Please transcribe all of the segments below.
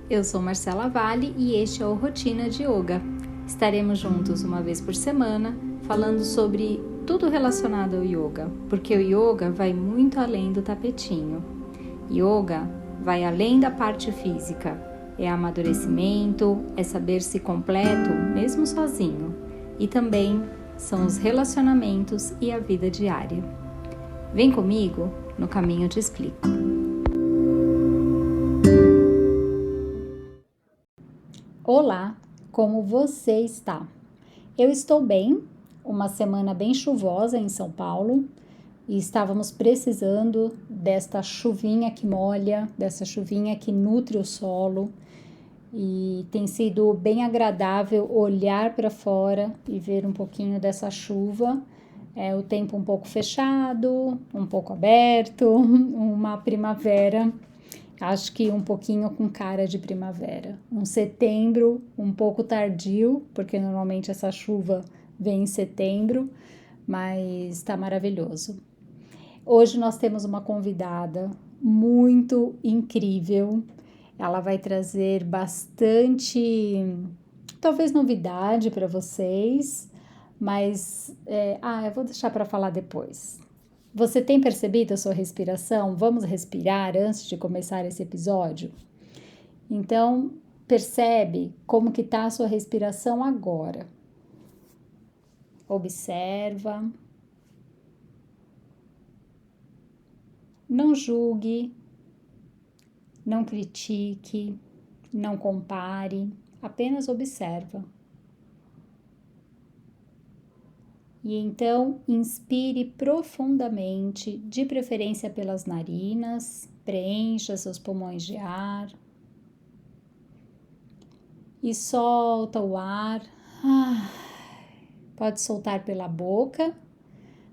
eu sou Marcela Vale e este é o Rotina de Yoga. Estaremos juntos uma vez por semana, falando sobre tudo relacionado ao yoga, porque o yoga vai muito além do tapetinho. Yoga vai além da parte física, é amadurecimento, é saber-se completo, mesmo sozinho, e também são os relacionamentos e a vida diária. Vem comigo, no caminho eu te explico. Olá, como você está? Eu estou bem, uma semana bem chuvosa em São Paulo e estávamos precisando desta chuvinha que molha, dessa chuvinha que nutre o solo e tem sido bem agradável olhar para fora e ver um pouquinho dessa chuva. O tempo um pouco fechado, um pouco aberto, uma primavera. Acho que um pouquinho com cara de primavera. Um setembro um pouco tardio, porque normalmente essa chuva vem em setembro, mas está maravilhoso. Hoje nós temos uma convidada muito incrível. Ela vai trazer bastante, talvez novidade para vocês, mas eu vou deixar para falar depois. Você tem percebido a sua respiração? Vamos respirar antes de começar esse episódio? Então, percebe como que está a sua respiração agora. Observa. Não julgue, não critique, não compare, apenas observa. E então, inspire profundamente, de preferência pelas narinas, preencha seus pulmões de ar. E solta o ar. Pode soltar pela boca.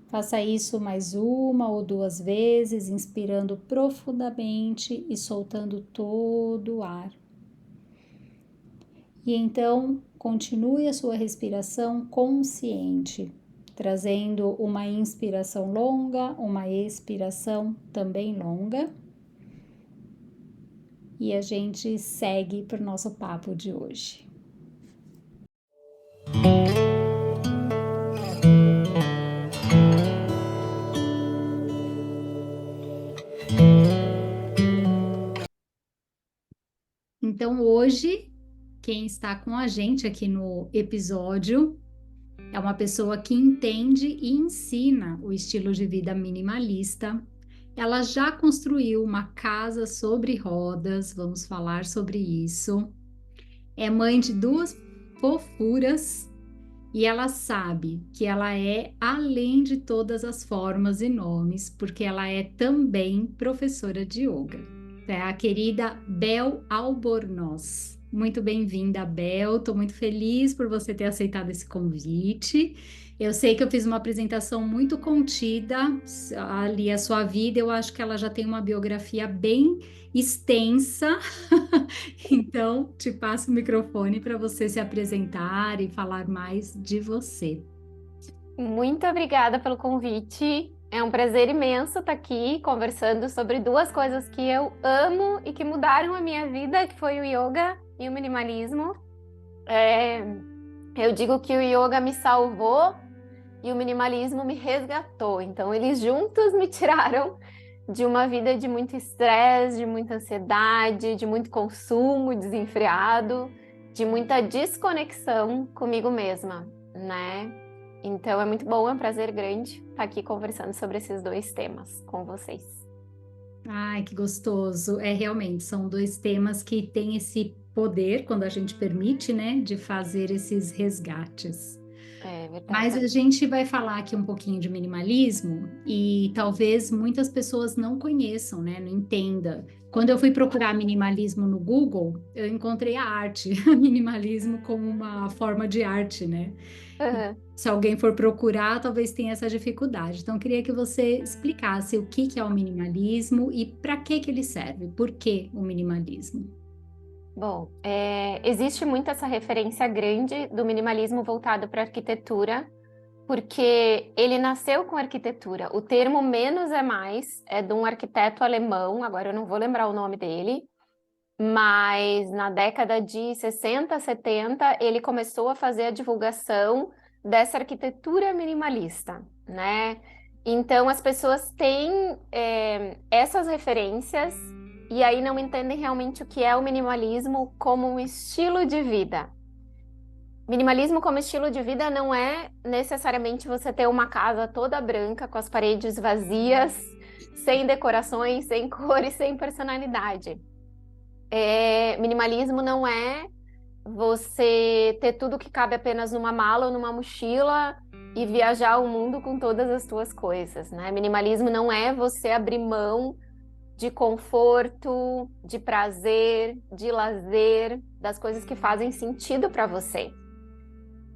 Faça isso mais uma ou duas vezes, inspirando profundamente e soltando todo o ar. E então, continue a sua respiração consciente, trazendo uma inspiração longa, uma expiração também longa. E a gente segue para o nosso papo de hoje. Então, hoje, quem está com a gente aqui no episódio é uma pessoa que entende e ensina o estilo de vida minimalista. Ela já construiu uma casa sobre rodas, vamos falar sobre isso. É mãe de duas fofuras e ela sabe que ela é além de todas as formas e nomes, porque ela é também professora de yoga. É a querida Bel Albornoz. Muito bem-vinda, Bel. Estou muito feliz por você ter aceitado esse convite. Eu sei que eu fiz uma apresentação muito contida ali a sua vida. Eu acho que ela já tem uma biografia bem extensa. Então, te passo o microfone para você se apresentar e falar mais de você. Muito obrigada pelo convite. É um prazer imenso estar aqui conversando sobre duas coisas que eu amo e que mudaram a minha vida, que foi o yoga e o minimalismo. Eu digo que o yoga me salvou e o minimalismo me resgatou. Então, eles juntos me tiraram de uma vida de muito estresse, de muita ansiedade, de muito consumo desenfreado, de muita desconexão comigo mesma, né? Então é muito bom, é um prazer grande estar aqui conversando sobre esses dois temas com vocês. Ai, que gostoso. Realmente, são dois temas que têm esse poder, quando a gente permite, né, de fazer esses resgates. É verdade. Mas a gente vai falar aqui um pouquinho de minimalismo e talvez muitas pessoas não conheçam, né, não entendam. Quando eu fui procurar minimalismo no Google, eu encontrei a arte, minimalismo como uma forma de arte, né? Se alguém for procurar, talvez tenha essa dificuldade. Então, eu queria que você explicasse o que é o minimalismo e para que ele serve, por que o minimalismo? Bom, existe muito essa referência grande do minimalismo voltado para a arquitetura, porque ele nasceu com arquitetura. O termo menos é mais é de um arquiteto alemão, agora eu não vou lembrar o nome dele, Mas na década de 60, 70, ele começou a fazer a divulgação dessa arquitetura minimalista, né? Então as pessoas têm essas referências e aí não entendem realmente o que é o minimalismo como um estilo de vida. Minimalismo como estilo de vida não é necessariamente você ter uma casa toda branca, com as paredes vazias, sem decorações, sem cores, sem personalidade. Minimalismo não é você ter tudo que cabe apenas numa mala ou numa mochila e viajar o mundo com todas as suas coisas, né? Minimalismo não é você abrir mão de conforto, de prazer, de lazer, das coisas que fazem sentido para você.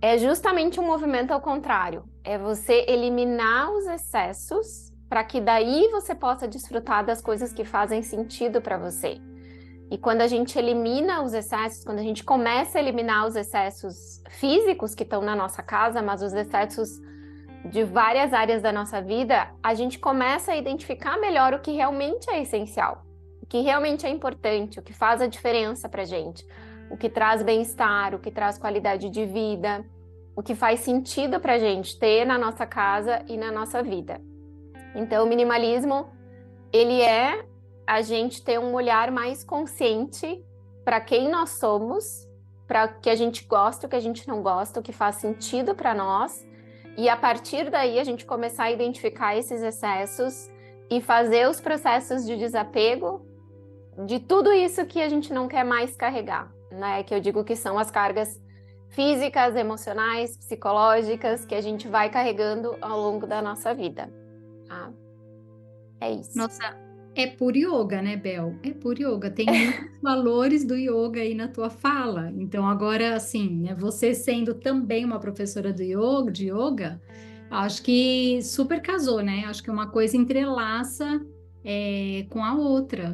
É justamente um movimento ao contrário. É você eliminar os excessos para que daí você possa desfrutar das coisas que fazem sentido para você. E quando a gente elimina os excessos, quando a gente começa a eliminar os excessos físicos que estão na nossa casa, mas os excessos de várias áreas da nossa vida, a gente começa a identificar melhor o que realmente é essencial, o que realmente é importante, o que faz a diferença para a gente, o que traz bem-estar, o que traz qualidade de vida, o que faz sentido para a gente ter na nossa casa e na nossa vida. Então, o minimalismo, ele é a gente ter um olhar mais consciente para quem nós somos, para o que a gente gosta, o que a gente não gosta, o que faz sentido para nós, e a partir daí a gente começar a identificar esses excessos e fazer os processos de desapego de tudo isso que a gente não quer mais carregar, né? Que eu digo que são as cargas físicas, emocionais, psicológicas que a gente vai carregando ao longo da nossa vida. Tá? É isso. Nossa, é por yoga, né, Bel? É por yoga. Tem muitos valores do yoga aí na tua fala. Então, agora, assim, né, você sendo também uma professora de yoga, acho que super casou, né? Acho que uma coisa entrelaça com a outra.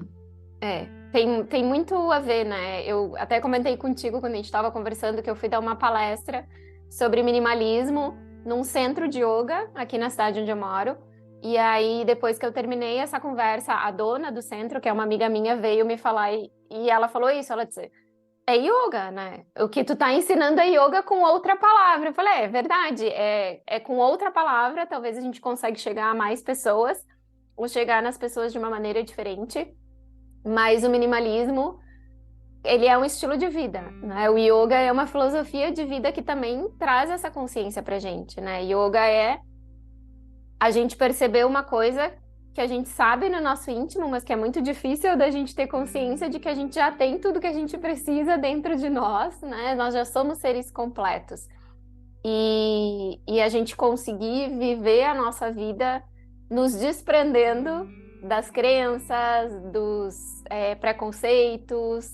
Tem muito a ver, né? Eu até comentei contigo quando a gente estava conversando que eu fui dar uma palestra sobre minimalismo num centro de yoga aqui na cidade onde eu moro. E aí, depois que eu terminei essa conversa, a dona do centro, que é uma amiga minha, veio me falar e ela falou isso, ela disse, é yoga, né? O que tu tá ensinando é yoga com outra palavra. Eu falei, é verdade, é com outra palavra, talvez a gente consiga chegar a mais pessoas, ou chegar nas pessoas de uma maneira diferente. Mas o minimalismo, ele é um estilo de vida, né? O yoga é uma filosofia de vida que também traz essa consciência pra gente, né? Yoga é a gente perceber uma coisa que a gente sabe no nosso íntimo, mas que é muito difícil da gente ter consciência de que a gente já tem tudo que a gente precisa dentro de nós, né? Nós já somos seres completos. E a gente conseguir viver a nossa vida nos desprendendo das crenças, dos preconceitos,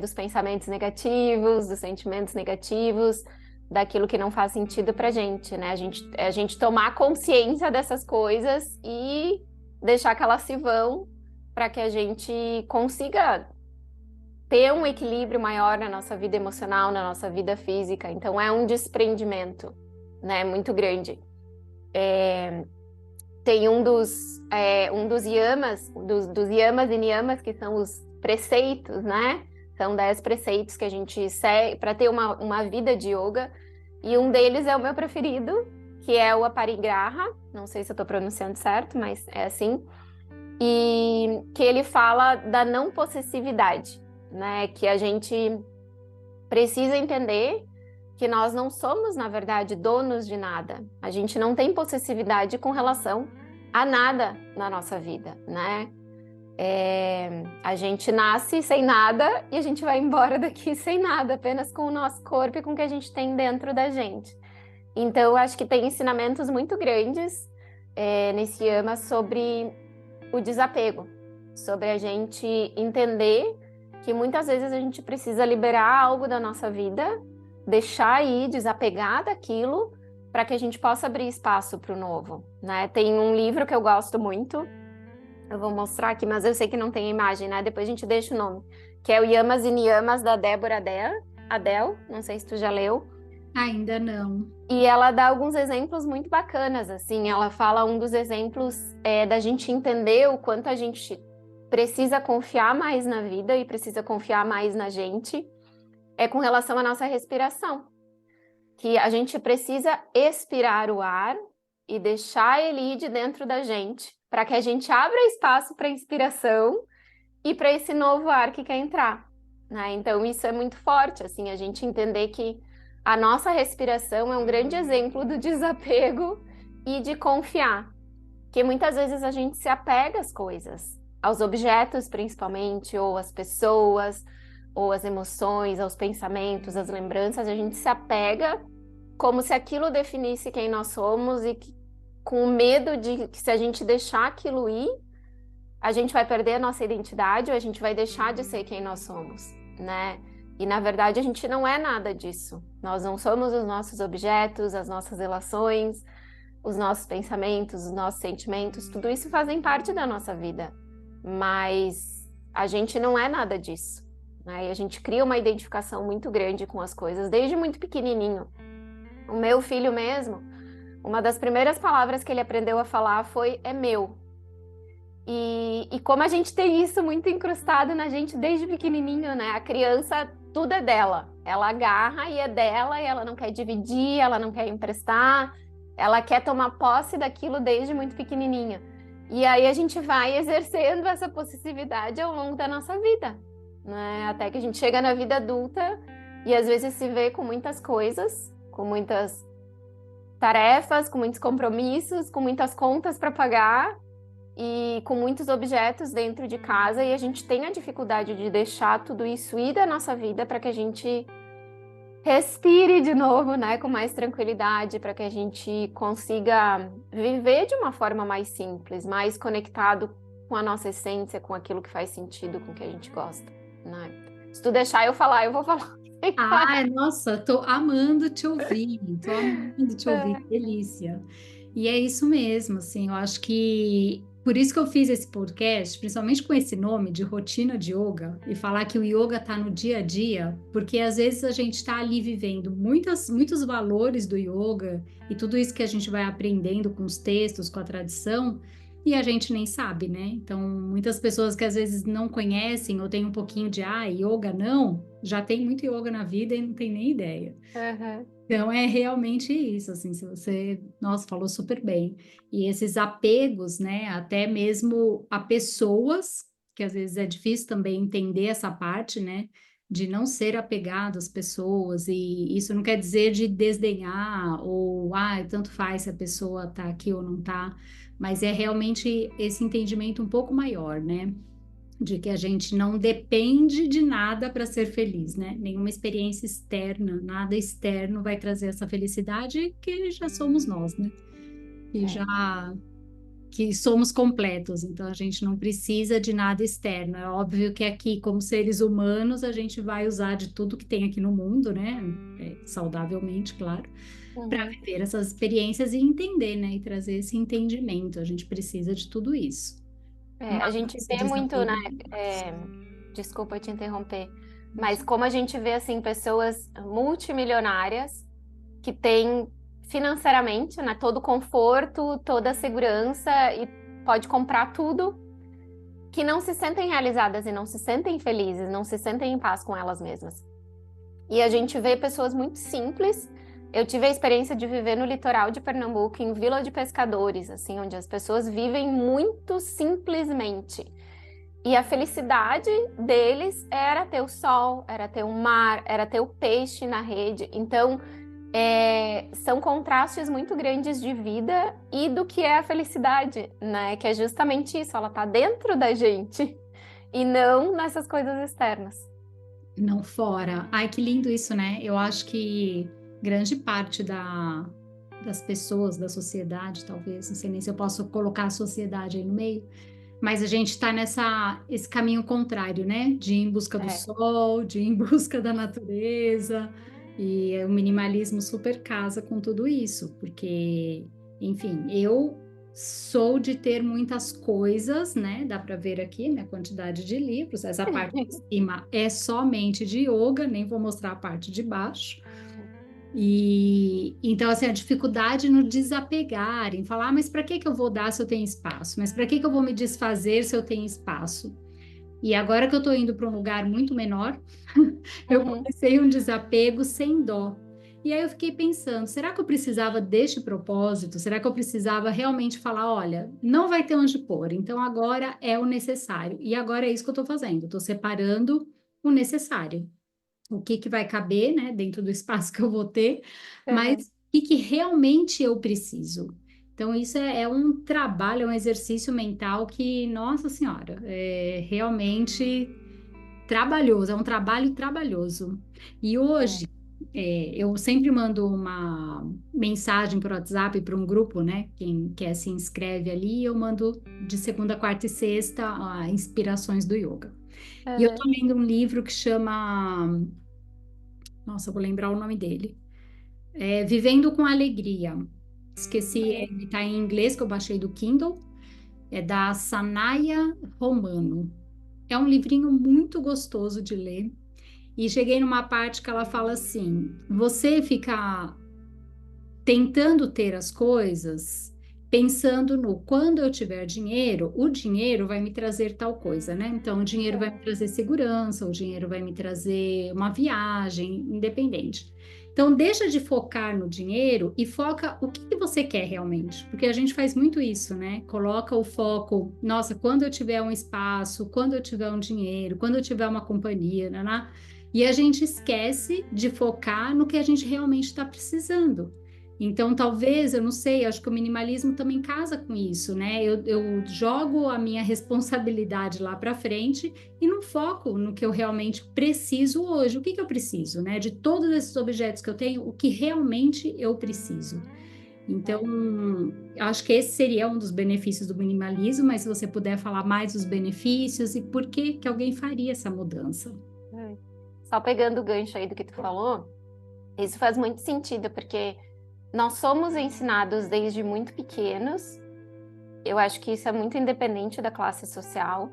dos pensamentos negativos, dos sentimentos negativos, daquilo que não faz sentido pra gente, né? A gente tomar consciência dessas coisas e deixar que elas se vão para que a gente consiga ter um equilíbrio maior na nossa vida emocional, na nossa vida física. Então é um desprendimento, né, muito grande. Tem um dos yamas, dos yamas e niyamas, que são os preceitos, né? São 10 preceitos que a gente segue para ter uma vida de yoga. E um deles é o meu preferido, que é o aparigraha. Não sei se eu estou pronunciando certo, mas é assim. E que ele fala da não possessividade, né? Que a gente precisa entender que nós não somos, na verdade, donos de nada. A gente não tem possessividade com relação a nada na nossa vida, né? A gente nasce sem nada e a gente vai embora daqui sem nada, apenas com o nosso corpo e com o que a gente tem dentro da gente. Então, eu acho que tem ensinamentos muito grandes nesse Yama sobre o desapego, sobre a gente entender que muitas vezes a gente precisa liberar algo da nossa vida, deixar ir, desapegar daquilo, para que a gente possa abrir espaço para o novo, né? Tem um livro que eu gosto muito, eu vou mostrar aqui, mas eu sei que não tem imagem, né? Depois a gente deixa o nome, que é o Yamas e Niyamas, da Débora Adele, não sei se tu já leu. Ainda não. E ela dá alguns exemplos muito bacanas, assim, ela fala um dos exemplos da gente entender o quanto a gente precisa confiar mais na vida e precisa confiar mais na gente é com relação à nossa respiração. Que a gente precisa expirar o ar e deixar ele ir de dentro da gente, para que a gente abra espaço para a inspiração e para esse novo ar que quer entrar, né? Então isso é muito forte, assim, a gente entender que a nossa respiração é um grande exemplo do desapego e de confiar, que muitas vezes a gente se apega às coisas, aos objetos principalmente, ou às pessoas, ou às emoções, aos pensamentos, às lembranças, a gente se apega como se aquilo definisse quem nós somos e que, com medo de que se a gente deixar aquilo ir, a gente vai perder a nossa identidade ou a gente vai deixar de ser quem nós somos, né? E na verdade a gente não é nada disso. Nós não somos os nossos objetos, as nossas relações, os nossos pensamentos, os nossos sentimentos, tudo isso fazem parte da nossa vida. Mas a gente não é nada disso, né? E a gente cria uma identificação muito grande com as coisas desde muito pequenininho. O meu filho mesmo, uma das primeiras palavras que ele aprendeu a falar foi "é meu". E como a gente tem isso muito incrustado na gente desde pequenininho, né? A criança, tudo é dela. Ela agarra e é dela, e ela não quer dividir, ela não quer emprestar, ela quer tomar posse daquilo desde muito pequenininha. E aí a gente vai exercendo essa possessividade ao longo da nossa vida, né? Até que a gente chega na vida adulta e às vezes se vê com muitas coisas, com muitas tarefas, com muitos compromissos, com muitas contas para pagar e com muitos objetos dentro de casa, e a gente tem a dificuldade de deixar tudo isso ir da nossa vida para que a gente respire de novo, né, com mais tranquilidade, para que a gente consiga viver de uma forma mais simples, mais conectado com a nossa essência, com aquilo que faz sentido, com o que a gente gosta, né? Se tu deixar eu falar, eu vou falar. Ai, nossa, tô amando te ouvir, tô amando te ouvir, que delícia. E é isso mesmo, assim, eu acho que por isso que eu fiz esse podcast, principalmente com esse nome de rotina de yoga, e falar que o yoga está no dia a dia, porque às vezes a gente está ali vivendo muitos valores do yoga e tudo isso que a gente vai aprendendo com os textos, com a tradição, e a gente nem sabe, né? Então, muitas pessoas que às vezes não conhecem ou têm um pouquinho de, yoga não, já tem muito yoga na vida e não tem nem ideia. Uhum. Então, é realmente isso, assim, se você, nossa, falou super bem. E esses apegos, né, até mesmo a pessoas, que às vezes é difícil também entender essa parte, né, de não ser apegado às pessoas, e isso não quer dizer de desdenhar, ou, tanto faz se a pessoa tá aqui ou não tá, mas é realmente esse entendimento um pouco maior, né? De que a gente não depende de nada para ser feliz, né? Nenhuma experiência externa, nada externo vai trazer essa felicidade, que já somos nós, né? E já que somos completos, então a gente não precisa de nada externo. É óbvio que aqui, como seres humanos, a gente vai usar de tudo que tem aqui no mundo, né? Saudavelmente, claro, para Uhum. viver essas experiências e entender, né? E trazer esse entendimento. A gente precisa de tudo isso. A Mas gente esse vê muito, né? desapego. Desculpa te interromper, mas como a gente vê assim pessoas multimilionárias que têm financeiramente, né, todo o conforto, toda a segurança e pode comprar tudo, que não se sentem realizadas e não se sentem felizes, não se sentem em paz com elas mesmas. E a gente vê pessoas muito simples. Eu tive a experiência de viver no litoral de Pernambuco, em Vila de Pescadores, assim, onde as pessoas vivem muito simplesmente. E a felicidade deles era ter o sol, era ter o mar, era ter o peixe na rede. Então, são contrastes muito grandes de vida e do que é a felicidade, né? Que é justamente isso, ela tá dentro da gente e não nessas coisas externas. Não fora. Ai, que lindo isso, né? Eu acho que grande parte das pessoas, da sociedade, talvez, não sei nem se eu posso colocar a sociedade aí no meio, mas a gente está esse caminho contrário, né? De ir em busca do É. sol, de ir em busca da natureza, e o minimalismo super casa com tudo isso, porque, enfim, eu sou de ter muitas coisas, né? Dá para ver aqui minha quantidade de livros. Essa parte de cima é somente de yoga, nem vou mostrar a parte de baixo. E então, assim, a dificuldade no desapegar, em falar, mas para que que eu vou dar se eu tenho espaço? Mas para que que eu vou me desfazer se eu tenho espaço? E agora que eu estou indo para um lugar muito menor, eu Uhum. comecei um desapego sem dó. E aí eu fiquei pensando, será que eu precisava deste propósito? Será que eu precisava realmente falar, olha, não vai ter onde pôr, então agora é o necessário. E agora é isso que eu estou fazendo, estou separando o necessário. O que que vai caber, né, dentro do espaço que eu vou ter, mas Uhum. o que que realmente eu preciso. Então, isso é um trabalho, é um exercício mental que, nossa senhora, é realmente trabalhoso, é um trabalho trabalhoso. E É. hoje, eu sempre mando uma mensagem para o WhatsApp para um grupo, né? Quem quer se inscreve ali, eu mando de segunda, quarta e sexta inspirações do yoga. E eu estou Uhum. lendo um livro que chama, nossa, eu vou lembrar o nome dele. É Vivendo com Alegria. Esqueci, Uhum. ele está em inglês, que eu baixei do Kindle. É da Sanaya Romano. É um livrinho muito gostoso de ler. E cheguei numa parte que ela fala assim: você fica tentando ter as coisas, pensando no quando eu tiver dinheiro, o dinheiro vai me trazer tal coisa, né? Então, o dinheiro vai me trazer segurança, o dinheiro vai me trazer uma viagem, independente. Então, deixa de focar no dinheiro e foca o que que você quer realmente, porque a gente faz muito isso, né? Coloca o foco, nossa, quando eu tiver um espaço, quando eu tiver um dinheiro, quando eu tiver uma companhia, né? E a gente esquece de focar no que a gente realmente está precisando. Então, talvez, eu não sei, acho que o minimalismo também casa com isso, né? Eu jogo a minha responsabilidade lá para frente e não foco no que eu realmente preciso hoje. O que que eu preciso, né? De todos esses objetos que eu tenho, o que realmente eu preciso. Então, É. acho que esse seria um dos benefícios do minimalismo, mas se você puder falar mais dos benefícios e por que que alguém faria essa mudança. É. Só pegando o gancho aí do que tu falou, isso faz muito sentido, porque nós somos ensinados desde muito pequenos, eu acho que isso é muito independente da classe social,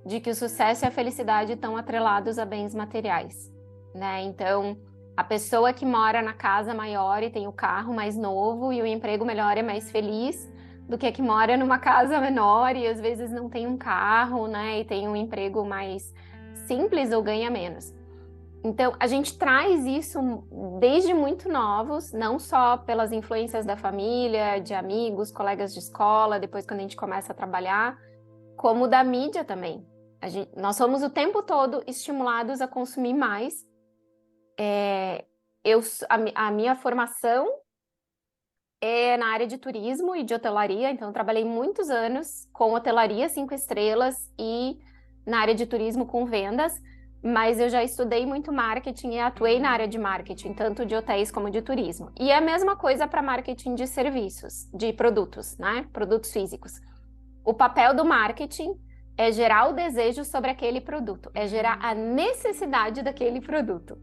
de que o sucesso e a felicidade estão atrelados a bens materiais, né? Então, a pessoa que mora na casa maior e tem o carro mais novo e o emprego melhor é mais feliz do que a que mora numa casa menor e às vezes não tem um carro, né? E tem um emprego mais simples ou ganha menos. Então, a gente traz isso desde muito novos, não só pelas influências da família, de amigos, colegas de escola, depois quando a gente começa a trabalhar, como da mídia também. Nós somos o tempo todo estimulados a consumir mais. É, a minha formação é na área de turismo e de hotelaria, então eu trabalhei muitos anos com hotelaria 5 estrelas e na área de turismo com vendas, mas eu já estudei muito marketing e atuei na área de marketing, tanto de hotéis como de turismo. E é a mesma coisa para marketing de serviços, de produtos, né? Produtos físicos. O papel do marketing é gerar o desejo sobre aquele produto, é gerar a necessidade daquele produto.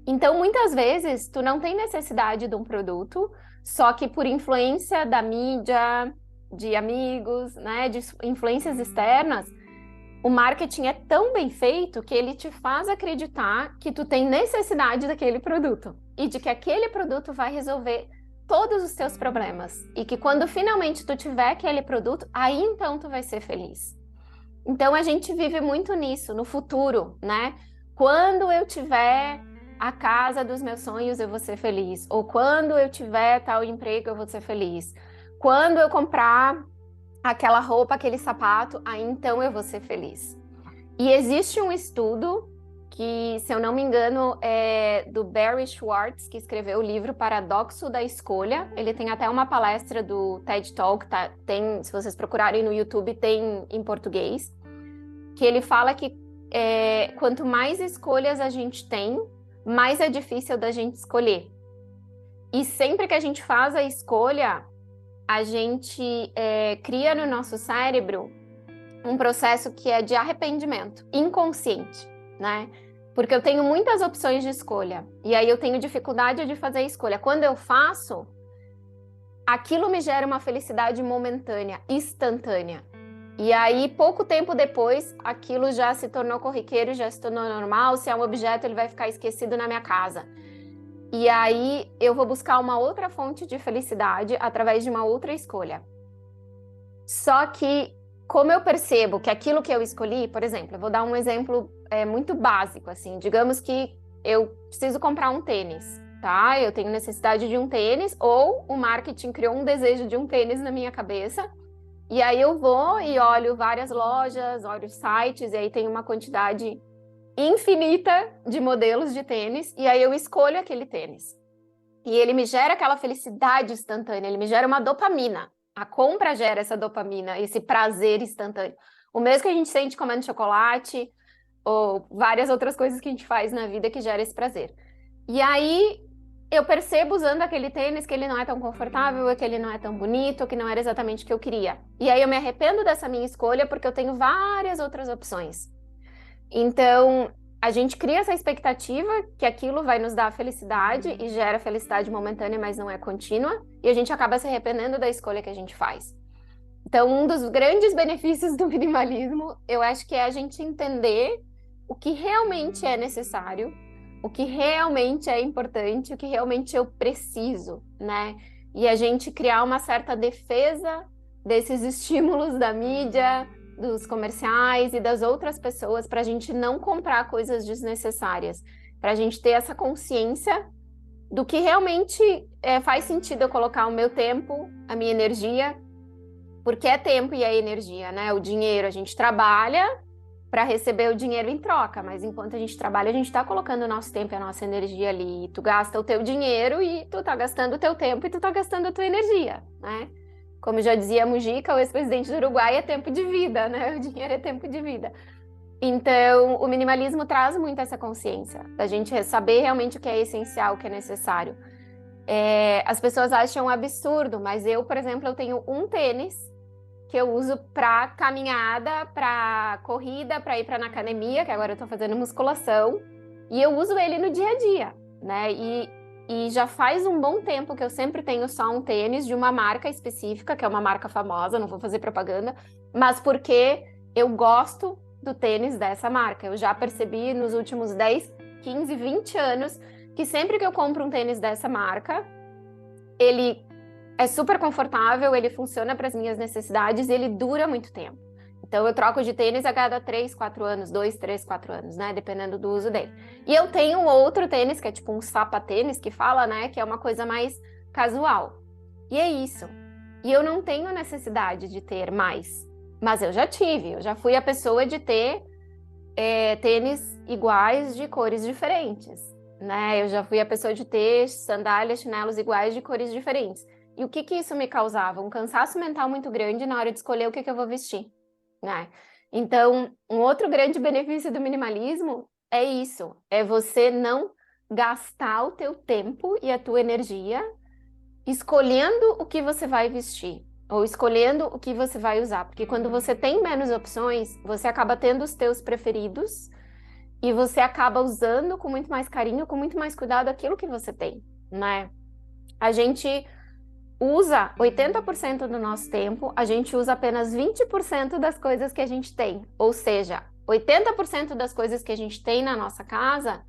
Então, muitas vezes, tu não tem necessidade de um produto, só que por influência da mídia, de amigos, né, de influências externas, o marketing é tão bem feito que ele te faz acreditar que tu tem necessidade daquele produto e de que aquele produto vai resolver todos os teus problemas e que quando finalmente tu tiver aquele produto, aí então tu vai ser feliz. Então a gente vive muito nisso, no futuro, né? Quando eu tiver a casa dos meus sonhos, eu vou ser feliz. Ou quando eu tiver tal emprego, eu vou ser feliz. Quando eu comprar aquela roupa, aquele sapato, aí então eu vou ser feliz. E existe um estudo que, se eu não me engano, é do Barry Schwartz, que escreveu o livro Paradoxo da Escolha. Ele tem até uma palestra do TED Talk, tá? Tem, se vocês procurarem no YouTube, tem em português, que ele fala que quanto mais escolhas a gente tem, mais é difícil da gente escolher. E sempre que a gente faz a escolha, a gente cria no nosso cérebro um processo que é de arrependimento inconsciente, né? Porque eu tenho muitas opções de escolha e aí eu tenho dificuldade de fazer a escolha. Quando eu faço, aquilo me gera uma felicidade momentânea, instantânea. E aí, pouco tempo depois, aquilo já se tornou corriqueiro, já se tornou normal. Se é um objeto, ele vai ficar esquecido na minha casa. E aí eu vou buscar uma outra fonte de felicidade através de uma outra escolha. Só que, como eu percebo que aquilo que eu escolhi, por exemplo, eu vou dar um exemplo muito básico, assim, digamos que eu preciso comprar um tênis, tá? Eu tenho necessidade de um tênis, ou o marketing criou um desejo de um tênis na minha cabeça, e aí eu vou e olho várias lojas, olho sites, e aí tem uma quantidade infinita de modelos de tênis, e aí eu escolho aquele tênis. E ele me gera aquela felicidade instantânea, ele me gera uma dopamina. A compra gera essa dopamina, esse prazer instantâneo. O mesmo que a gente sente comendo chocolate, ou várias outras coisas que a gente faz na vida que gera esse prazer. E aí eu percebo usando aquele tênis que ele não é tão confortável, que ele não é tão bonito, que não era exatamente o que eu queria. E aí eu me arrependo dessa minha escolha porque eu tenho várias outras opções. Então, a gente cria essa expectativa que aquilo vai nos dar felicidade e gera felicidade momentânea, mas não é contínua, e a gente acaba se arrependendo da escolha que a gente faz. Então, um dos grandes benefícios do minimalismo, eu acho que é a gente entender o que realmente é necessário, o que realmente é importante, o que realmente eu preciso, né? E a gente criar uma certa defesa desses estímulos da mídia, dos comerciais e das outras pessoas para a gente não comprar coisas desnecessárias, para a gente ter essa consciência do que realmente faz sentido eu colocar o meu tempo, a minha energia, porque é tempo e é energia, né? O dinheiro, a gente trabalha para receber o dinheiro em troca, mas enquanto a gente trabalha, a gente está colocando o nosso tempo e a nossa energia ali. Tu gasta o teu dinheiro e tu tá gastando o teu tempo e tu tá gastando a tua energia, né? Como já dizia Mujica, o ex-presidente do Uruguai, é tempo de vida, né? O dinheiro é tempo de vida. Então, o minimalismo traz muito essa consciência, da gente saber realmente o que é essencial, o que é necessário. As pessoas acham um absurdo, mas eu, por exemplo, eu tenho um tênis que eu uso para caminhada, para corrida, para ir para na academia, que agora eu estou fazendo musculação, e eu uso ele no dia a dia, né? E já faz um bom tempo que eu sempre tenho só um tênis de uma marca específica, que é uma marca famosa, não vou fazer propaganda, mas porque eu gosto do tênis dessa marca. Eu já percebi nos últimos 10, 15, 20 anos que sempre que eu compro um tênis dessa marca, ele é super confortável, ele funciona para as minhas necessidades e ele dura muito tempo. Então, eu troco de tênis a cada 3, 4 anos, 2, 3, 4 anos, né? Dependendo do uso dele. E eu tenho um outro tênis, que é tipo um sapatênis, que fala, né? Que é uma coisa mais casual. E é isso. E eu não tenho necessidade de ter mais. Mas eu já tive, eu já fui a pessoa de ter tênis iguais de cores diferentes, né? Eu já fui a pessoa de ter sandálias, chinelos iguais de cores diferentes. E o que isso me causava? Um cansaço mental muito grande na hora de escolher o que eu vou vestir, né? Então, um outro grande benefício do minimalismo é isso, é você não gastar o teu tempo e a tua energia escolhendo o que você vai vestir ou escolhendo o que você vai usar, porque quando você tem menos opções, você acaba tendo os teus preferidos e você acaba usando com muito mais carinho, com muito mais cuidado aquilo que você tem, né? A gente usa 80% do nosso tempo, a gente usa apenas 20% das coisas que a gente tem. Ou seja, 80% das coisas que a gente tem na nossa casa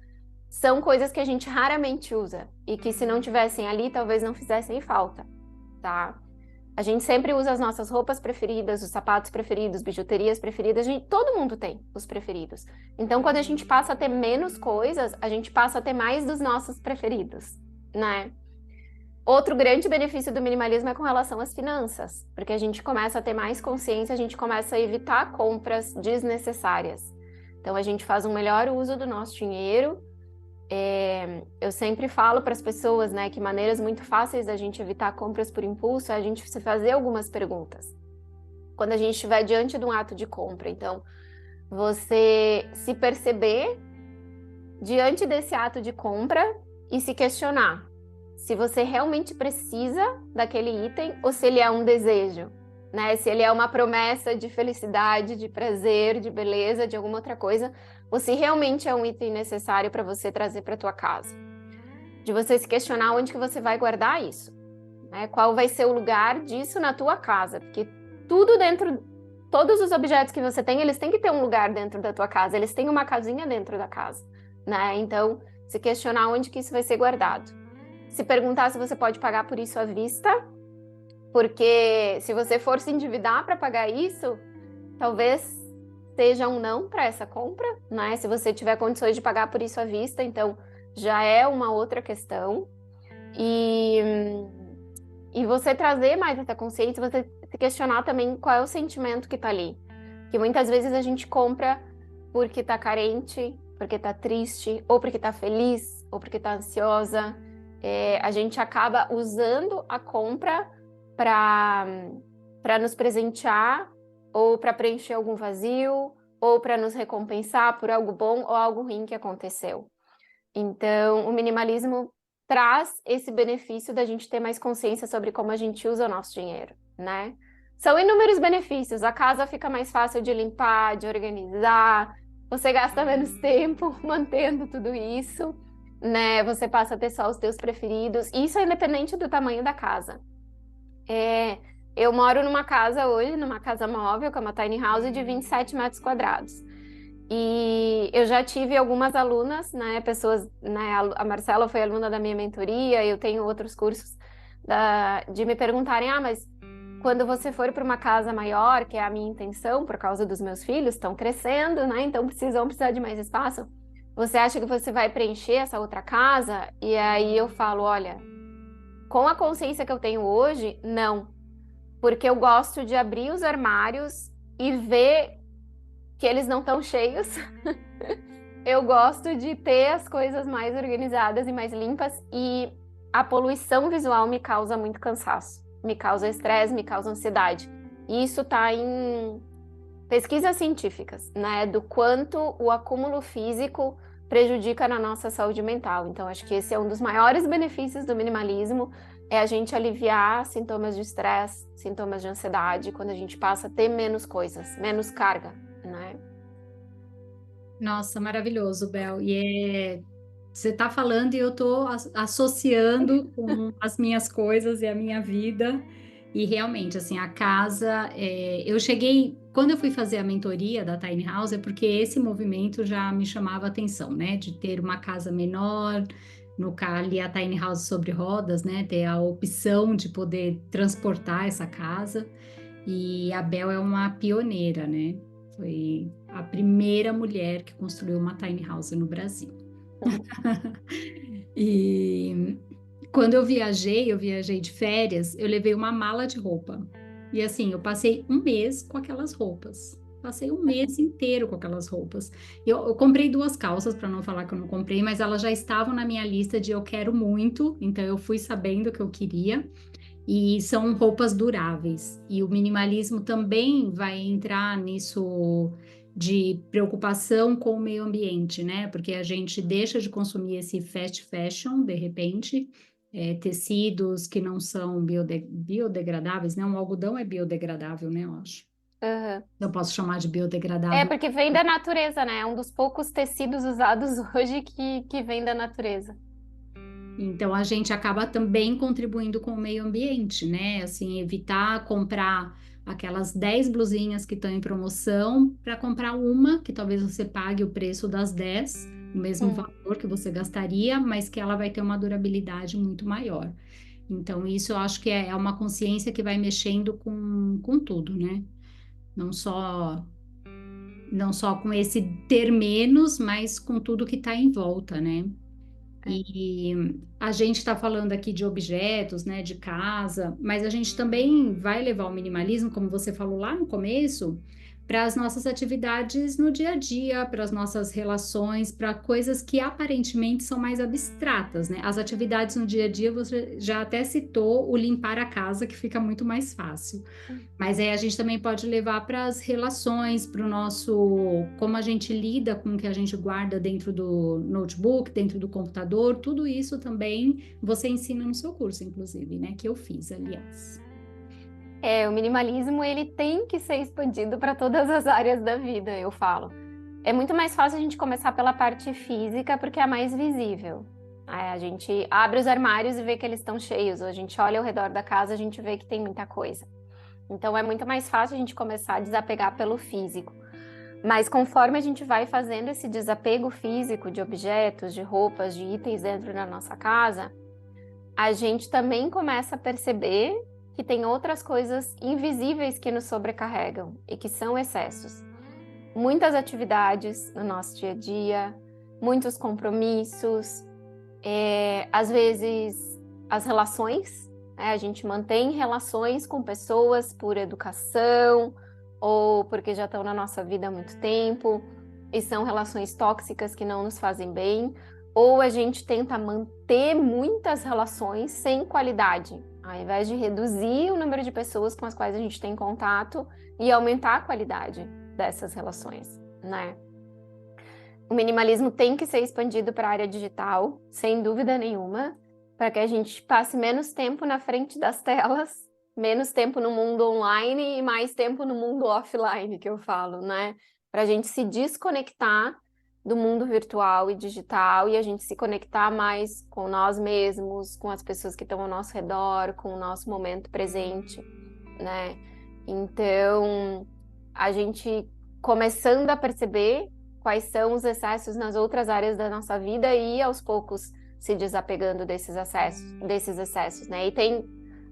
são coisas que a gente raramente usa e que se não tivessem ali, talvez não fizessem falta, tá? A gente sempre usa as nossas roupas preferidas, os sapatos preferidos, bijuterias preferidas, todo mundo tem os preferidos. Então, quando a gente passa a ter menos coisas, a gente passa a ter mais dos nossos preferidos, né? Outro grande benefício do minimalismo é com relação às finanças, porque a gente começa a ter mais consciência, a gente começa a evitar compras desnecessárias. Então, a gente faz um melhor uso do nosso dinheiro. Eu sempre falo para as pessoas, né, que maneiras muito fáceis da gente evitar compras por impulso é a gente se fazer algumas perguntas. Quando a gente estiver diante de um ato de compra, então, você se perceber diante desse ato de compra e se questionar se você realmente precisa daquele item ou se ele é um desejo, né? Se ele é uma promessa de felicidade, de prazer, de beleza, de alguma outra coisa, ou se realmente é um item necessário para você trazer para tua casa. De você se questionar onde que você vai guardar isso, né? Qual vai ser o lugar disso na tua casa, porque todos os objetos que você tem, eles têm que ter um lugar dentro da tua casa, eles têm uma casinha dentro da casa, né? Então, Se questionar onde que isso vai ser guardado. Se perguntar se você pode pagar por isso à vista, porque se você for se endividar para pagar isso, talvez seja um não para essa compra, né? Se você tiver condições de pagar por isso à vista, então já é uma outra questão. E você trazer mais essa consciência, você se questionar também qual é o sentimento que tá ali. Que muitas vezes a gente compra porque tá carente, porque tá triste, ou porque tá feliz, ou porque tá ansiosa. A gente acaba usando a compra para nos presentear, ou para preencher algum vazio, ou para nos recompensar por algo bom ou algo ruim que aconteceu. Então, o minimalismo traz esse benefício da gente ter mais consciência sobre como a gente usa o nosso dinheiro, né? São inúmeros benefícios. A casa fica mais fácil de limpar, de organizar, você gasta menos tempo mantendo tudo isso, né? Você passa a ter só os teus preferidos. Isso é independente do tamanho da casa. Eu moro numa casa hoje, numa casa móvel, que é uma tiny house de 27 metros quadrados. E eu já tive algumas alunas, né, pessoas, né, a Marcela foi aluna da minha mentoria, eu tenho outros cursos de me perguntarem, mas quando você for para uma casa maior, que é a minha intenção, por causa dos meus filhos, estão crescendo, né, então vão precisar de mais espaço, você acha que você vai preencher essa outra casa? E aí eu falo, olha, com a consciência que eu tenho hoje, não, porque eu gosto de abrir os armários e ver que eles não estão cheios. Eu gosto de ter as coisas mais organizadas e mais limpas, e a poluição visual me causa muito cansaço, me causa estresse, me causa ansiedade. E isso está em pesquisas científicas, né, do quanto o acúmulo físico prejudica na nossa saúde mental. Então, acho que esse é um dos maiores benefícios do minimalismo, é a gente aliviar sintomas de estresse, sintomas de ansiedade, quando a gente passa a ter menos coisas, menos carga, né? Nossa, maravilhoso, Bel. Você está falando e eu estou associando com as minhas coisas e a minha vida. E realmente, assim, a casa, eu cheguei, quando eu fui fazer a mentoria da Tiny House, é porque esse movimento já me chamava a atenção, né? De ter uma casa menor, no caso ali a Tiny House sobre rodas, né? Ter a opção de poder transportar essa casa. E a Bel é uma pioneira, né? Foi a primeira mulher que construiu uma tiny house no Brasil. E quando eu viajei de férias, eu levei uma mala de roupa. E assim, eu passei um mês com aquelas roupas. Passei um mês inteiro com aquelas roupas. Eu comprei 2 calças, para não falar que eu não comprei, mas elas já estavam na minha lista de eu quero muito, então eu fui sabendo que eu queria. E são roupas duráveis. E o minimalismo também vai entrar nisso de preocupação com o meio ambiente, né? Porque a gente deixa de consumir esse fast fashion, de repente, tecidos que não são biodegradáveis, né? Um algodão é biodegradável, né? Eu acho. Uhum. Eu posso chamar de biodegradável. Porque vem da natureza, né? É um dos poucos tecidos usados hoje que vem da natureza. Então a gente acaba também contribuindo com o meio ambiente, né? Assim, evitar comprar aquelas 10 blusinhas que estão em promoção para comprar uma que talvez você pague o preço das 10, o mesmo Hum. valor que você gastaria, mas que ela vai ter uma durabilidade muito maior. Então, isso eu acho que é uma consciência que vai mexendo com tudo, né? Não só, não só com esse ter menos, mas com tudo que está em volta, né? E a gente está falando aqui de objetos, né, de casa, mas a gente também vai levar o minimalismo, como você falou lá no começo, para as nossas atividades no dia a dia, para as nossas relações, para coisas que aparentemente são mais abstratas, né? As atividades no dia a dia, você já até citou o limpar a casa, que fica muito mais fácil. Mas aí a gente também pode levar para as relações, para o nosso, como a gente lida com o que a gente guarda dentro do notebook, dentro do computador, tudo isso também você ensina no seu curso, inclusive, né? Que eu fiz, aliás. O minimalismo, ele tem que ser expandido para todas as áreas da vida, eu falo. É muito mais fácil a gente começar pela parte física, porque é a mais visível. A gente abre os armários e vê que eles estão cheios, ou a gente olha ao redor da casa e a gente vê que tem muita coisa. Então é muito mais fácil a gente começar a desapegar pelo físico. Mas conforme a gente vai fazendo esse desapego físico de objetos, de roupas, de itens dentro da nossa casa, a gente também começa a perceber que tem outras coisas invisíveis que nos sobrecarregam e que são excessos. Muitas atividades no nosso dia a dia, muitos compromissos, às vezes as relações, né? A gente mantém relações com pessoas por educação ou porque já estão na nossa vida há muito tempo e são relações tóxicas que não nos fazem bem, ou a gente tenta manter muitas relações sem qualidade, ao invés de reduzir o número de pessoas com as quais a gente tem contato e aumentar a qualidade dessas relações, né? O minimalismo tem que ser expandido para a área digital, sem dúvida nenhuma, para que a gente passe menos tempo na frente das telas, menos tempo no mundo online e mais tempo no mundo offline, que eu falo, né? Para a gente se desconectar do mundo virtual e digital e a gente se conectar mais com nós mesmos, com as pessoas que estão ao nosso redor, com o nosso momento presente, né? Então, a gente começando a perceber quais são os excessos nas outras áreas da nossa vida e aos poucos se desapegando desses excessos, né? E tem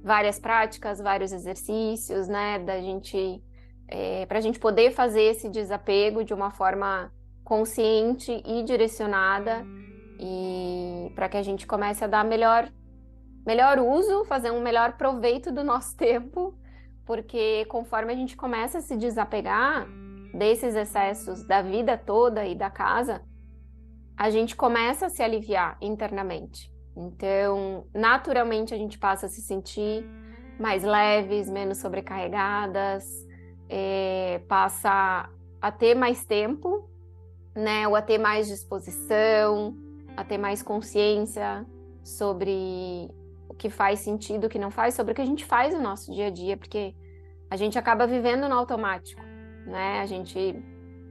várias práticas, vários exercícios, né, da gente para a gente poder fazer esse desapego de uma forma consciente e direcionada e para que a gente comece a dar melhor uso, fazer um melhor proveito do nosso tempo, porque conforme a gente começa a se desapegar desses excessos da vida toda e da casa, a gente começa a se aliviar internamente. Então, naturalmente, a gente passa a se sentir mais leves, menos sobrecarregadas, passa a ter mais tempo, né? Ou a ter mais disposição, a ter mais consciência sobre o que faz sentido, o que não faz, sobre o que a gente faz no nosso dia a dia, porque a gente acaba vivendo no automático, né? A gente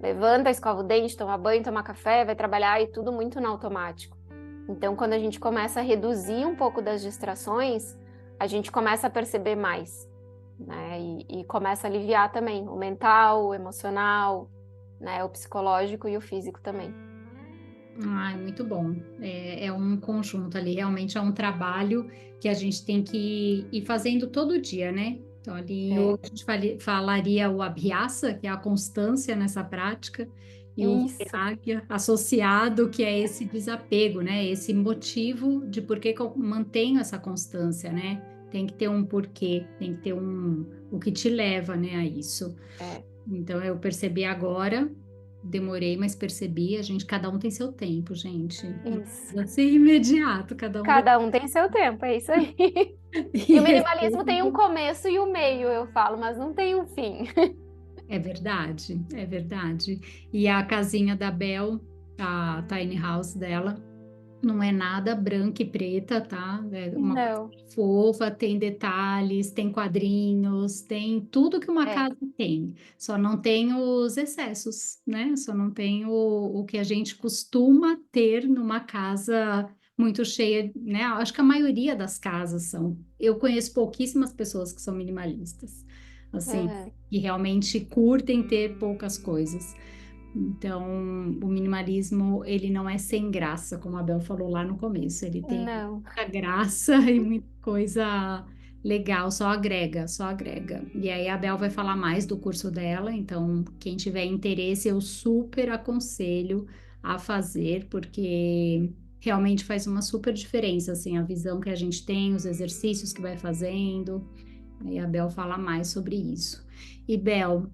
levanta, escova o dente, toma banho, toma café, vai trabalhar e tudo muito no automático. Então, quando a gente começa a reduzir um pouco das distrações, a gente começa a perceber mais, né? E começa a aliviar também o mental, o emocional, né? O psicológico e o físico também. Ai, muito bom. É um conjunto ali, realmente é um trabalho que a gente tem que ir fazendo todo dia, né? Então, ali em yoga, a gente falaria o abhyasa, que é a constância nessa prática, e o Isso. vairagya associado, que é esse desapego, né? Esse motivo de por que que eu mantenho essa constância, né? Tem que ter um porquê, tem que ter o que te leva, né, a isso. Então, eu percebi agora, demorei, mas percebi, cada um tem seu tempo, gente. Não Isso. precisa ser imediato, cada um vai Cada um tem seu tempo, é isso aí. E o minimalismo tem um começo e um meio, eu falo, mas não tem um fim. É verdade, é verdade. E a casinha da Bel, a tiny house dela, não é nada branca e preta, tá? É uma coisa Não. fofa, tem detalhes, tem quadrinhos, tem tudo que uma É, casa tem. Só não tem os excessos, né? Só não tem o que a gente costuma ter numa casa muito cheia, né? Acho que a maioria das casas são. Eu conheço pouquíssimas pessoas que são minimalistas, assim, uhum. que realmente curtem ter poucas coisas. Então, o minimalismo, ele não é sem graça, como a Bel falou lá no começo. Ele tem Não. muita graça e muita coisa legal, só agrega, só agrega. E aí a Bel vai falar mais do curso dela, então quem tiver interesse, eu super aconselho a fazer, porque realmente faz uma super diferença, assim, a visão que a gente tem, os exercícios que vai fazendo. Aí a Bel fala mais sobre isso. E Bel,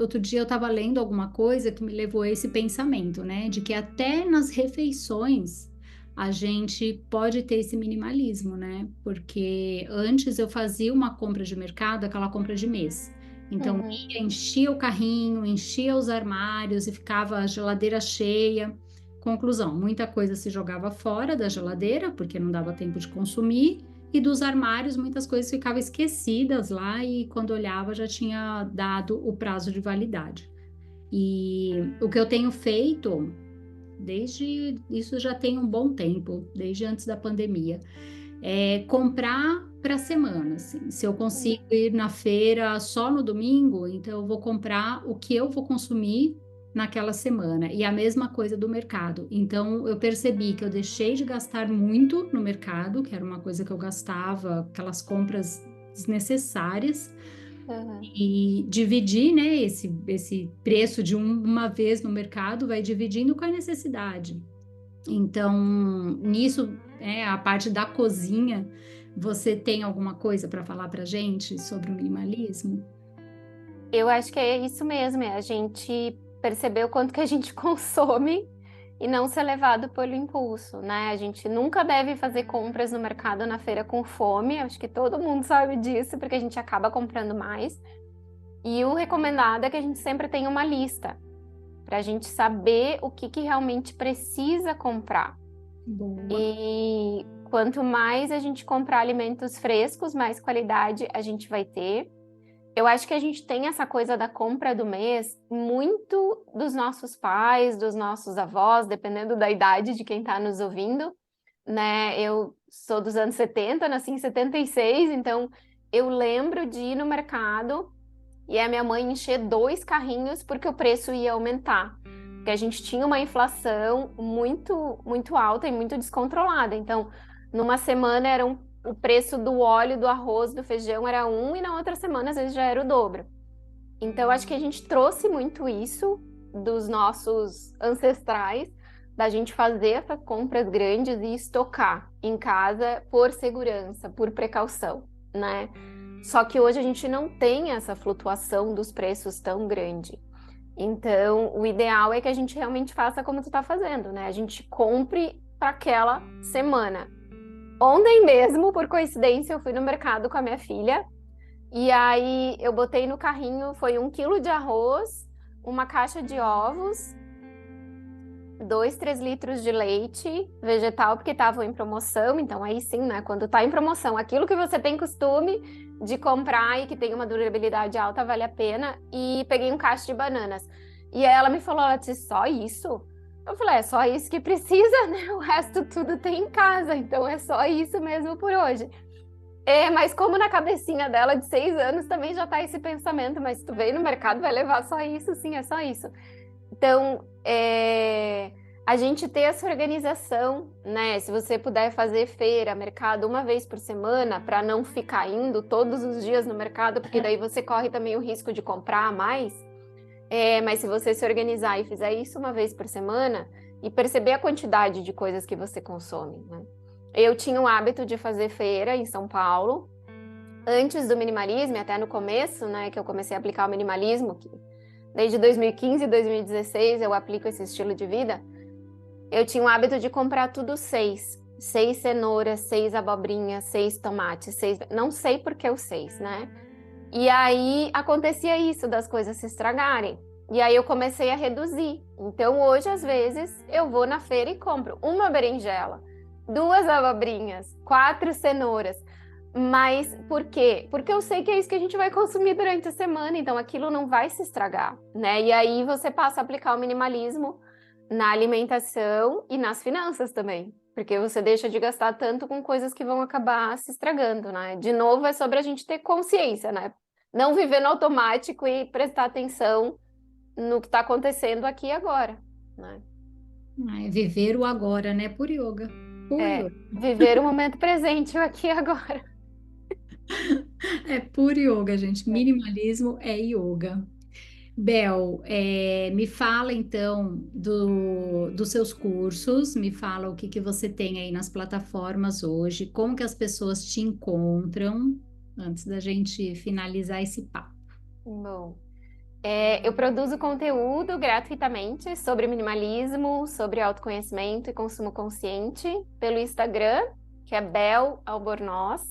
outro dia eu estava lendo alguma coisa que me levou a esse pensamento, né? De que até nas refeições a gente pode ter esse minimalismo, né? Porque antes eu fazia uma compra de mercado, aquela compra de mês. Então, Uhum. enchia o carrinho, enchia os armários e ficava a geladeira cheia. Conclusão, muita coisa se jogava fora da geladeira, porque não dava tempo de consumir, e dos armários muitas coisas ficavam esquecidas lá e quando olhava já tinha dado o prazo de validade. E o que eu tenho feito desde isso já tem um bom tempo, desde antes da pandemia, comprar para semana, assim. Se eu consigo ir na feira só no domingo, então eu vou comprar o que eu vou consumir naquela semana. E a mesma coisa do mercado. Então eu percebi que eu deixei de gastar muito no mercado, que era uma coisa que eu gastava, aquelas compras desnecessárias, Uhum. e dividir, né, esse preço de uma vez no mercado, vai dividindo com a necessidade. Então, nisso, a parte da cozinha, você tem alguma coisa para falar para gente sobre o minimalismo? Eu acho que é isso mesmo, é a gente perceber o quanto que a gente consome e não ser levado pelo impulso, né? A gente nunca deve fazer compras no mercado, na feira com fome, acho que todo mundo sabe disso, porque a gente acaba comprando mais. E o recomendado é que a gente sempre tenha uma lista, para a gente saber o que realmente precisa comprar. Boa. E quanto mais a gente comprar alimentos frescos, mais qualidade a gente vai ter. Eu acho que a gente tem essa coisa da compra do mês muito dos nossos pais, dos nossos avós, dependendo da idade de quem está nos ouvindo, né? Eu sou dos anos 70, nasci em 76, então eu lembro de ir no mercado e a minha mãe encher 2 carrinhos porque o preço ia aumentar. Porque a gente tinha uma inflação muito, muito alta e muito descontrolada. Então, numa semana o preço do óleo, do arroz, do feijão era um e na outra semana às vezes já era o dobro. Então, acho que a gente trouxe muito isso dos nossos ancestrais, da gente fazer essas compras grandes e estocar em casa por segurança, por precaução, né? Só que hoje a gente não tem essa flutuação dos preços tão grande. Então, o ideal é que a gente realmente faça como tu tá fazendo, né? A gente compre para aquela semana. Ontem mesmo, por coincidência, eu fui no mercado com a minha filha e aí eu botei no carrinho, foi 1 quilo de arroz, uma caixa de ovos, 2, 3 litros de leite vegetal, porque estavam em promoção. Então, aí sim, né? Quando tá em promoção, aquilo que você tem costume de comprar e que tem uma durabilidade alta, vale a pena. E peguei um cacho de bananas. E aí ela me falou, ela disse, só isso? Eu falei, é só isso que precisa, né? O resto tudo tem em casa, então é só isso mesmo por hoje. Mas como na cabecinha dela de 6 anos também já tá esse pensamento, mas se tu veio no mercado vai levar só isso, sim, é só isso. Então, a gente ter essa organização, né? Se você puder fazer feira, mercado uma vez por semana, para não ficar indo todos os dias no mercado, porque daí você corre também o risco de comprar mais. Mas se você se organizar e fizer isso uma vez por semana e perceber a quantidade de coisas que você consome, né? Eu tinha o hábito de fazer feira em São Paulo, antes do minimalismo, e até no começo, né, que eu comecei a aplicar o minimalismo, que desde 2015 e 2016 eu aplico esse estilo de vida. Eu tinha o hábito de comprar tudo 6 cenouras, 6 abobrinhas, 6 tomates, 6... Não sei por que o 6, né? E aí acontecia isso, das coisas se estragarem. E aí eu comecei a reduzir. Então hoje, às vezes, eu vou na feira e compro uma berinjela, 2 abobrinhas, 4 cenouras. Mas por quê? Porque eu sei que é isso que a gente vai consumir durante a semana, então aquilo não vai se estragar, né? E aí você passa a aplicar o minimalismo na alimentação e nas finanças também, porque você deixa de gastar tanto com coisas que vão acabar se estragando, né? De novo, é sobre a gente ter consciência, né? Não viver no automático e prestar atenção no que está acontecendo aqui e agora, né? Viver o agora, né? Por yoga. Por yoga. Viver o momento presente, o aqui e agora. É por yoga, gente. Minimalismo é yoga. Bel, me fala então dos seus cursos, me fala o que que você tem aí nas plataformas hoje, como que as pessoas te encontram, antes da gente finalizar esse papo. Bom, eu produzo conteúdo gratuitamente sobre minimalismo, sobre autoconhecimento e consumo consciente pelo Instagram, que é Bel Albornoz,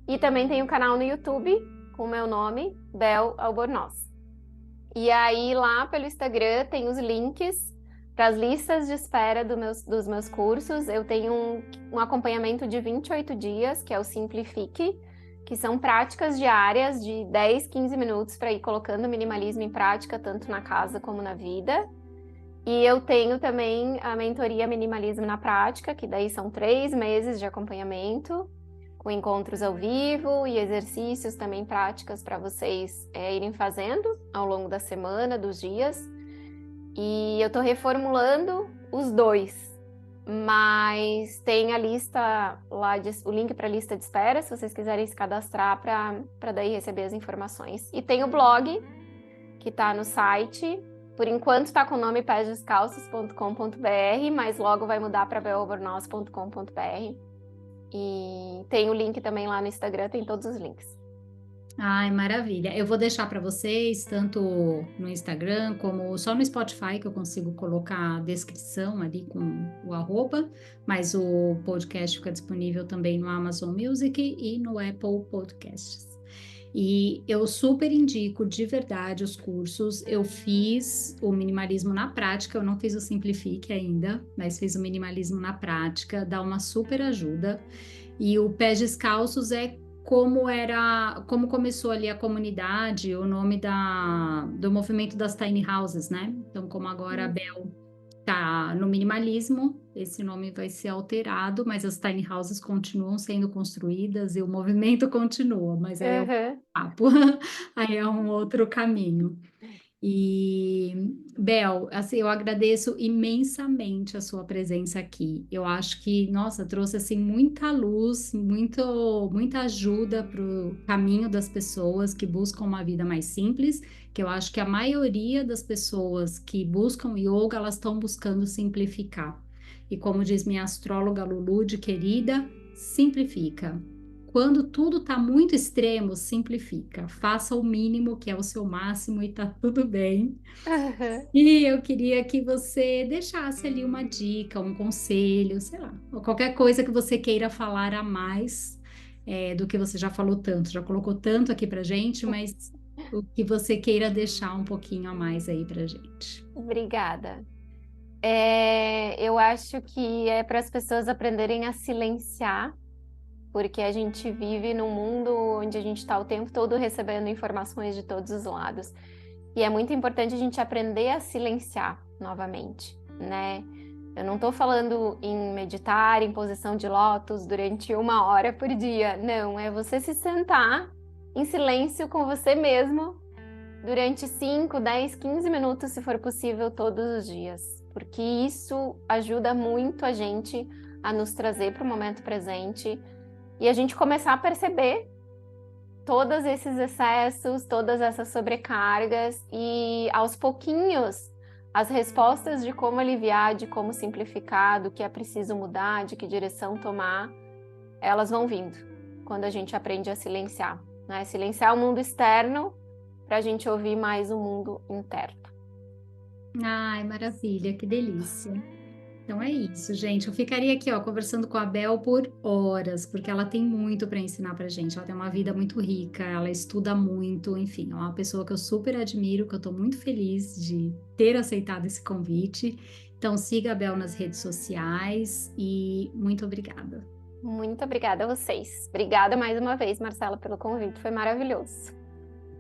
e também tem um canal no YouTube com o meu nome, Bel Albornoz. E aí lá pelo Instagram tem os links para as listas de espera dos meus cursos. Eu tenho um acompanhamento de 28 dias, que é o Simplifique, que são práticas diárias de 10, 15 minutos para ir colocando o minimalismo em prática, tanto na casa como na vida. E eu tenho também a mentoria Minimalismo na Prática, que daí são 3 meses de acompanhamento, com encontros ao vivo e exercícios também práticas para vocês irem fazendo ao longo da semana, dos dias. E eu estou reformulando os 2, mas tem a lista lá, o link para a lista de espera, se vocês quiserem se cadastrar para daí receber as informações. E tem o blog, que está no site. Por enquanto está com o nome pesdescalços.com.br, mas logo vai mudar para belalbornoz.com.br. E tem o link também lá no Instagram, tem todos os links. Ai, maravilha. Eu vou deixar para vocês, tanto no Instagram como só no Spotify, que eu consigo colocar a descrição ali com o arroba, mas o podcast fica disponível também no Amazon Music e no Apple Podcasts. E eu super indico de verdade os cursos. Eu fiz o minimalismo na prática, eu não fiz o Simplifique ainda, mas fiz o minimalismo na prática, dá uma super ajuda. E o Pés Descalços é como começou ali a comunidade, o nome do movimento das tiny houses, né? Então, como agora a Bel tá no minimalismo, esse nome vai ser alterado, mas as tiny houses continuam sendo construídas e o movimento continua, mas aí é um papo, aí é um outro caminho. E, Bel, assim, eu agradeço imensamente a sua presença aqui. Eu acho que, nossa, trouxe assim muita luz, muita ajuda para o caminho das pessoas que buscam uma vida mais simples, que eu acho que a maioria das pessoas que buscam yoga, elas estão buscando simplificar. E como diz minha astróloga Lulu, de querida, simplifica. Quando tudo está muito extremo, simplifica. Faça o mínimo, que é o seu máximo, e tá tudo bem. E eu queria que você deixasse ali uma dica, um conselho, sei lá, ou qualquer coisa que você queira falar a mais do que você já falou tanto, já colocou tanto aqui pra gente, mas o que você queira deixar um pouquinho a mais aí pra gente. Obrigada. Eu acho que é para as pessoas aprenderem a silenciar, porque a gente vive num mundo onde a gente está o tempo todo recebendo informações de todos os lados. E é muito importante a gente aprender a silenciar novamente, né? Eu não estou falando em meditar em posição de lótus durante 1 hora por dia. Não, é você se sentar em silêncio com você mesmo durante 5, 10, 15 minutos, se for possível, todos os dias. Porque isso ajuda muito a gente a nos trazer para o momento presente e a gente começar a perceber todos esses excessos, todas essas sobrecargas e, aos pouquinhos, as respostas de como aliviar, de como simplificar, do que é preciso mudar, de que direção tomar, elas vão vindo quando a gente aprende a silenciar, né? Silenciar o mundo externo para a gente ouvir mais o mundo interno. Ai, maravilha, que delícia. Então é isso, gente. Eu ficaria aqui, ó, conversando com a Bel por horas, porque ela tem muito para ensinar pra gente. Ela tem uma vida muito rica, ela estuda muito, enfim, é uma pessoa que eu super admiro, que eu tô muito feliz de ter aceitado esse convite. Então siga a Bel nas redes sociais e muito obrigada. Muito obrigada a vocês. Obrigada mais uma vez, Marcela, pelo convite. Foi maravilhoso.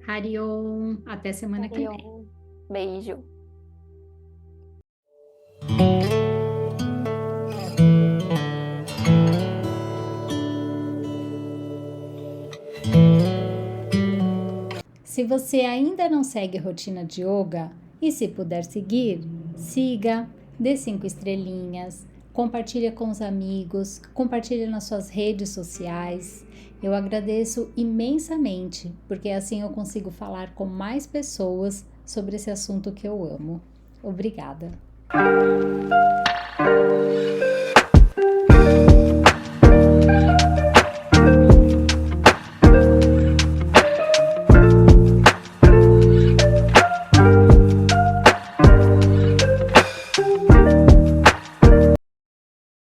Harion, até semana que vem. Beijo. Se você ainda não segue Rotina de Yoga, e se puder seguir, siga, dê 5 estrelinhas, compartilhe com os amigos, compartilhe nas suas redes sociais. Eu agradeço imensamente, porque assim eu consigo falar com mais pessoas sobre esse assunto que eu amo. Obrigada!